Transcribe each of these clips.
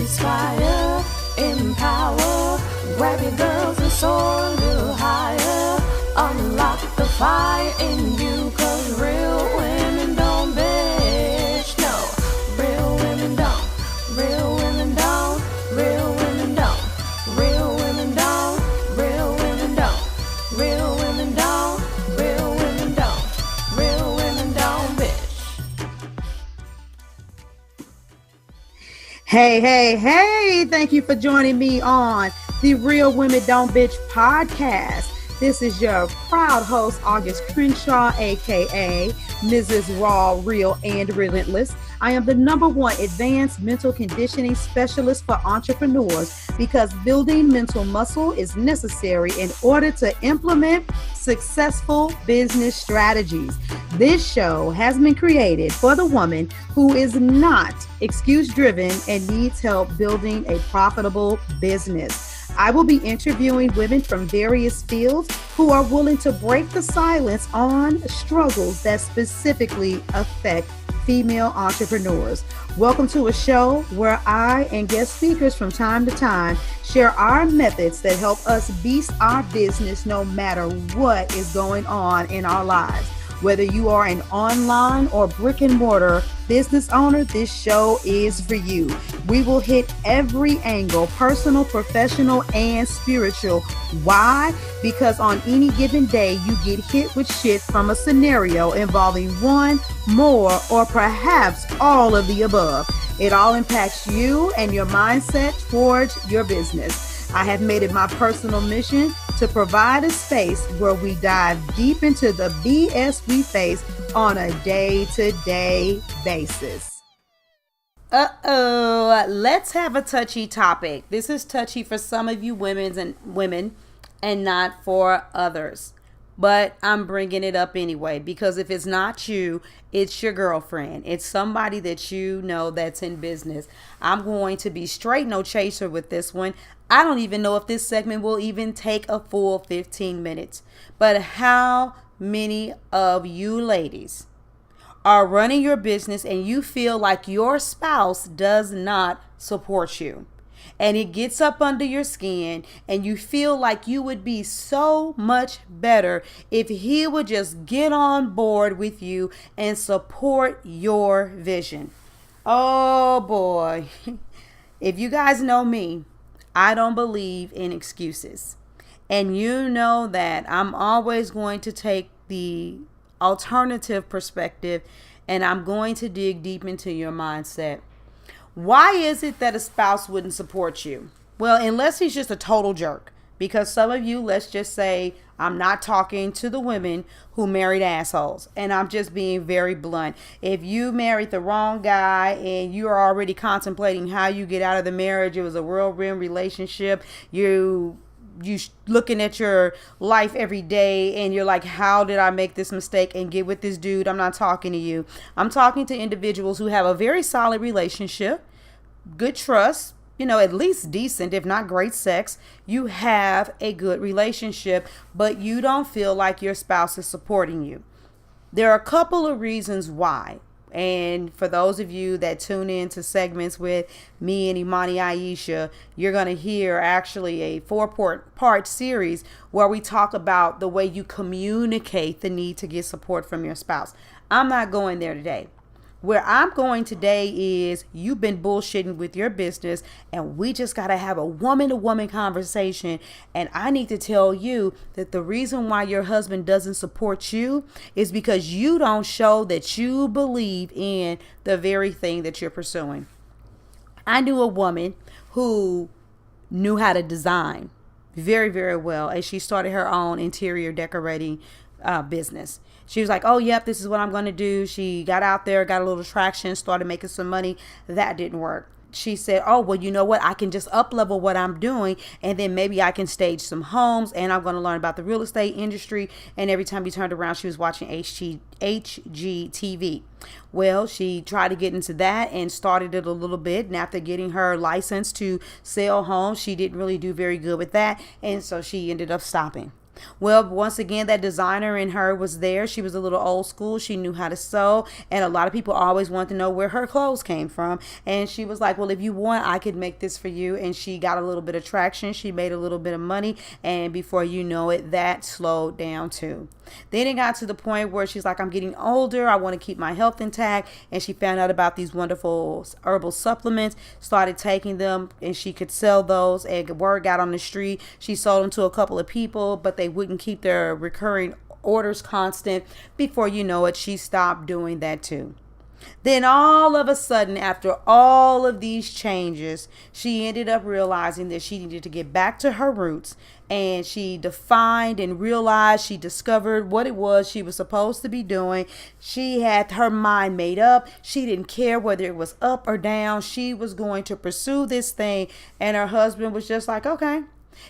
inspire, empower, grab your girls and soar a little higher. Unlock the fire in you, cause real women don't bitch, no. Real women don't, real women don't, real women don't, real women don't, real women don't, real women don't, real women don't, real women don't bitch. Hey, thank you for joining me on the Real Women Don't Bitch podcast. This is your proud host, August Crenshaw, aka Mrs. Raw, Real, and Relentless. I am the #1 advanced mental conditioning specialist for entrepreneurs because building mental muscle is necessary in order to implement successful business strategies. This show has been created for the woman who is not excuse-driven and needs help building a profitable business. I will be interviewing women from various fields who are willing to break the silence on struggles that specifically affect female entrepreneurs. Welcome to a show where I and guest speakers from time to time share our methods that help us beast our business no matter what is going on in our lives. Whether you are an online or brick and mortar business owner, this show is for you. We will hit every angle, personal, professional, and spiritual. Why? Because on any given day, you get hit with shit from a scenario involving one, more, or perhaps all of the above. It all impacts you and your mindset towards your business. I have made it my personal mission to provide a space where we dive deep into the BS we face on a day-to-day basis. Let's have a touchy topic. This is touchy for some of you women and not for others. But I'm bringing it up anyway, because if it's not you, it's your girlfriend. It's somebody that you know that's in business. I'm going to be straight no chaser with this one. I don't even know if this segment will even take a full 15 minutes. But how many of you ladies are running your business and you feel like your spouse does not support you? And it gets up under your skin and you feel like you would be so much better if he would just get on board with you and support your vision. Oh boy. If you guys know me, I don't believe in excuses. And you know that I'm always going to take the alternative perspective and I'm going to dig deep into your mindset. Why is it that a spouse wouldn't support you? Well, unless he's just a total jerk. Because some of you, let's just say, I'm not talking to the women who married assholes. And I'm just being very blunt. If you married the wrong guy and you're already contemplating how you get out of the marriage, it was a whirlwind relationship, you looking at your life every day and you're like, how did I make this mistake and get with this dude? I'm not talking to you. I'm talking to individuals who have a very solid relationship, good trust, at least decent, if not great sex. You have a good relationship, but you don't feel like your spouse is supporting you. There are a couple of reasons why. And for those of you that tune in to segments with me and Imani Aisha, you're going to hear actually a 4-part series where we talk about the way you communicate the need to get support from your spouse. I'm not going there today. Where I'm going today is you've been bullshitting with your business and we just got to have a woman-to-woman conversation. And I need to tell you that the reason why your husband doesn't support you is because you don't show that you believe in the very thing that you're pursuing. I knew a woman who knew how to design very, very well, and she started her own interior decorating business. She was like, oh, yep, this is what I'm going to do. She got out there, got a little traction, started making some money. That didn't work. She said, oh, well, you know what? I can just up level what I'm doing. And then maybe I can stage some homes and I'm going to learn about the real estate industry. And every time you turned around, she was watching HGTV. Well, she tried to get into that and started it a little bit. And after getting her license to sell homes, she didn't really do very good with that. And so she ended up stopping. Well, once again, that designer in her was there. She was a little old school. She knew how to sew. And a lot of people always wanted to know where her clothes came from. And she was like, well, if you want, I could make this for you. And she got a little bit of traction. She made a little bit of money. And before you know it, that slowed down too. Then it got to the point where she's like, I'm getting older. I want to keep my health intact. And she found out about these wonderful herbal supplements, started taking them, and she could sell those. And word got on the street. She sold them to a couple of people, but they wouldn't keep their recurring orders constant. Before you know it, she stopped doing that too. Then all of a sudden, after all of these changes, she ended up realizing that she needed to get back to her roots, and she defined and realized, she discovered what it was she was supposed to be doing. She had her mind made up. She didn't care whether it was up or down. She was going to pursue this thing, and her husband was just like, okay.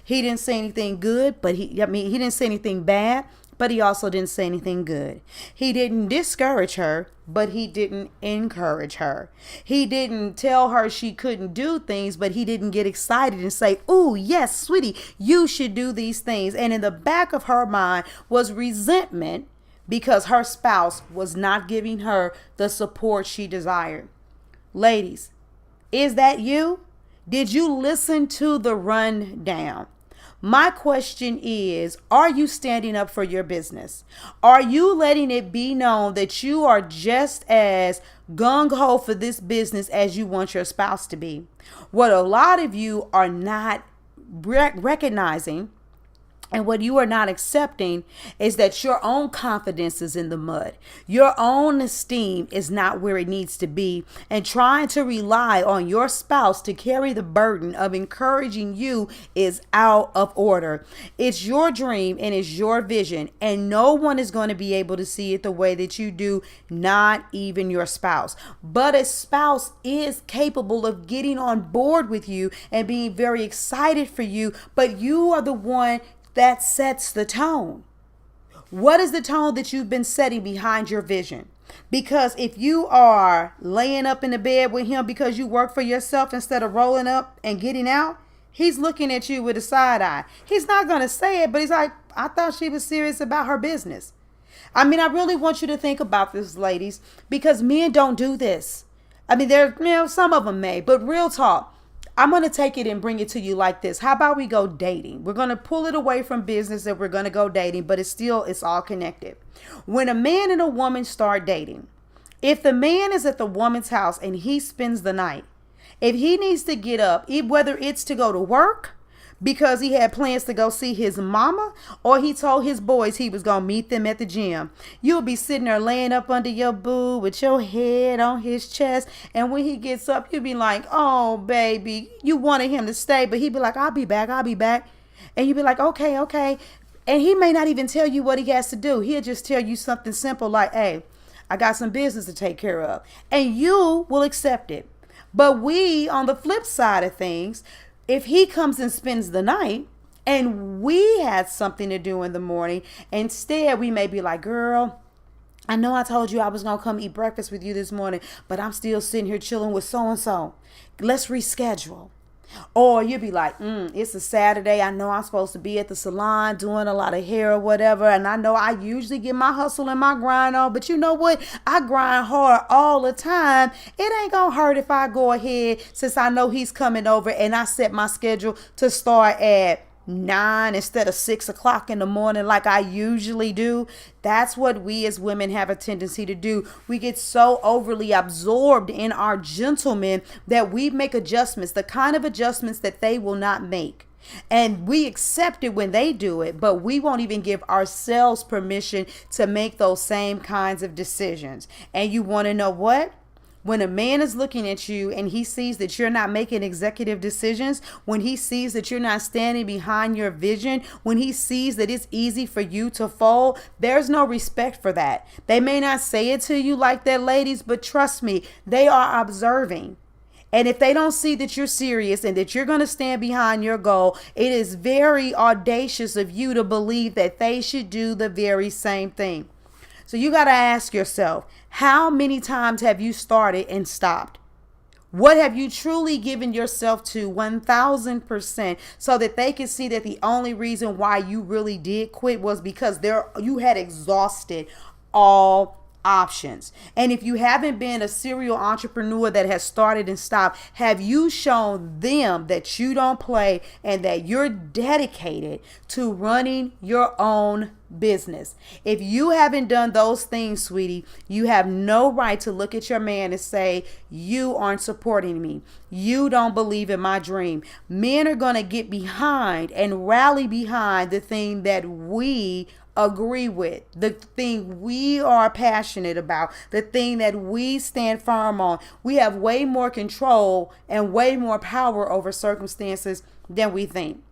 He didn't say anything good, but he didn't say anything bad, but he also didn't say anything good. He didn't discourage her, but he didn't encourage her. He didn't tell her she couldn't do things, but he didn't get excited and say, "Ooh, yes, sweetie, you should do these things." And in the back of her mind was resentment because her spouse was not giving her the support she desired. Ladies, is that you? Did you listen to the rundown? My question is, are you standing up for your business? Are you letting it be known that you are just as gung-ho for this business as you want your spouse to be? What a lot of you are not recognizing, and what you are not accepting, is that your own confidence is in the mud. Your own esteem is not where it needs to be. And trying to rely on your spouse to carry the burden of encouraging you is out of order. It's your dream and it's your vision. And no one is going to be able to see it the way that you do, not even your spouse. But a spouse is capable of getting on board with you and being very excited for you. But you are the one that sets the tone. What is the tone that you've been setting behind your vision? Because if you are laying up in the bed with him because you work for yourself instead of rolling up and getting out, he's looking at you with a side eye. He's not going to say it, but he's like, I thought she was serious about her business. I really want you to think about this, ladies, because men don't do this. Some of them may, but real talk. I'm going to take it and bring it to you like this. How about we go dating? We're going to pull it away from business and we're going to go dating, but it's all connected. When a man and a woman start dating, if the man is at the woman's house and he spends the night, if he needs to get up, whether it's to go to work because he had plans to go see his mama, or he told his boys he was going to meet them at the gym, you'll be sitting there laying up under your boo with your head on his chest. And when he gets up, you'll be like, oh, baby, you wanted him to stay, but he'd be like, I'll be back. And you'd be like, okay. And he may not even tell you what he has to do. He'll just tell you something simple like, hey, I got some business to take care of. And you will accept it. But we, on the flip side of things, if he comes and spends the night and we had something to do in the morning, instead we may be like, girl, I know I told you I was going to come eat breakfast with you this morning, but I'm still sitting here chilling with so-and-so. Let's reschedule. Or you'll be like, it's a Saturday. I know I'm supposed to be at the salon doing a lot of hair or whatever. And I know I usually get my hustle and my grind on. But you know what? I grind hard all the time. It ain't going to hurt if I go ahead, since I know he's coming over, and I set my schedule to start at 9 instead of 6 o'clock in the morning like I usually do. That's what we as women have a tendency to do. We get so overly absorbed in our gentlemen that we make adjustments, the kind of adjustments that they will not make. And we accept it when they do it, but we won't even give ourselves permission to make those same kinds of decisions. And you want to know what? When a man is looking at you and he sees that you're not making executive decisions, when he sees that you're not standing behind your vision, when he sees that it's easy for you to fold, there's no respect for that. They may not say it to you like that, ladies, but trust me, they are observing. And if they don't see that you're serious and that you're going to stand behind your goal, it is very audacious of you to believe that they should do the very same thing. So you got to ask yourself, how many times have you started and stopped? What have you truly given yourself to 1000%, so that they can see that the only reason why you really did quit was because you had exhausted all options. And if you haven't been a serial entrepreneur that has started and stopped, have you shown them that you don't play and that you're dedicated to running your own business? If you haven't done those things, sweetie, you have no right to look at your man and say, you aren't supporting me. You don't believe in my dream. Men are going to get behind and rally behind the thing that we agree with, the thing we are passionate about, the thing that we stand firm on. We have way more control and way more power over circumstances than we think.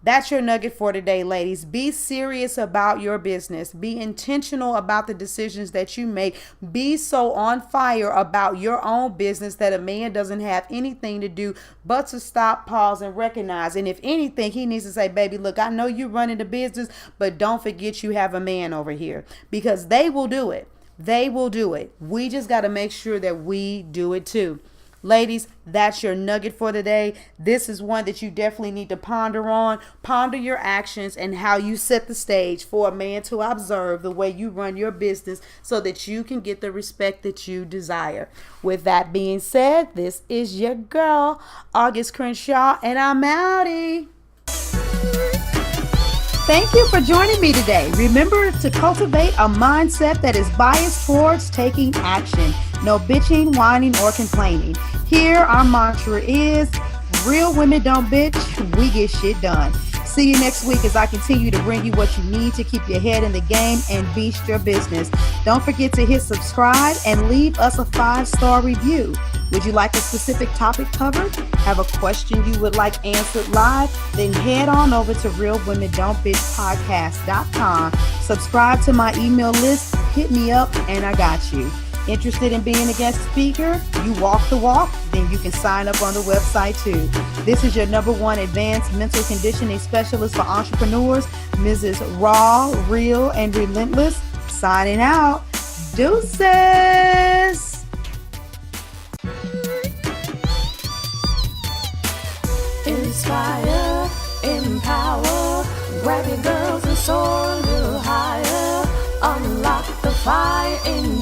That's your nugget for today, ladies. Be serious about your business. Be intentional about the decisions that you make. Be so on fire about your own business that a man doesn't have anything to do but to stop, pause, and recognize. And if anything, he needs to say, baby, look, I know you're running the business, but don't forget you have a man over here, because they will do it. They will do it. We just got to make sure that we do it too. Ladies, that's your nugget for the day. This is one that you definitely need to ponder on. Ponder your actions and how you set the stage for a man to observe the way you run your business, so that you can get the respect that you desire. With that being said, this is your girl, August Crenshaw, and I'm outie. Thank you for joining me today. Remember to cultivate a mindset that is biased towards taking action. No bitching, whining, or complaining. Here, our mantra is, real women don't bitch, we get shit done. See you next week as I continue to bring you what you need to keep your head in the game and beast your business. Don't forget to hit subscribe and leave us a 5-star review. Would you like a specific topic covered? Have a question you would like answered live? Then head on over to realwomendon'tbitchpodcast.com. Subscribe to my email list, hit me up, and I got you. Interested in being a guest speaker? You walk the walk? Then you can sign up on the website too. This is your #1 advanced mental conditioning specialist for entrepreneurs, Mrs. Raw, Real, and Relentless. Signing out. Deuces. Inspire, empower, grab your girls and soar a little higher. Unlock the fire in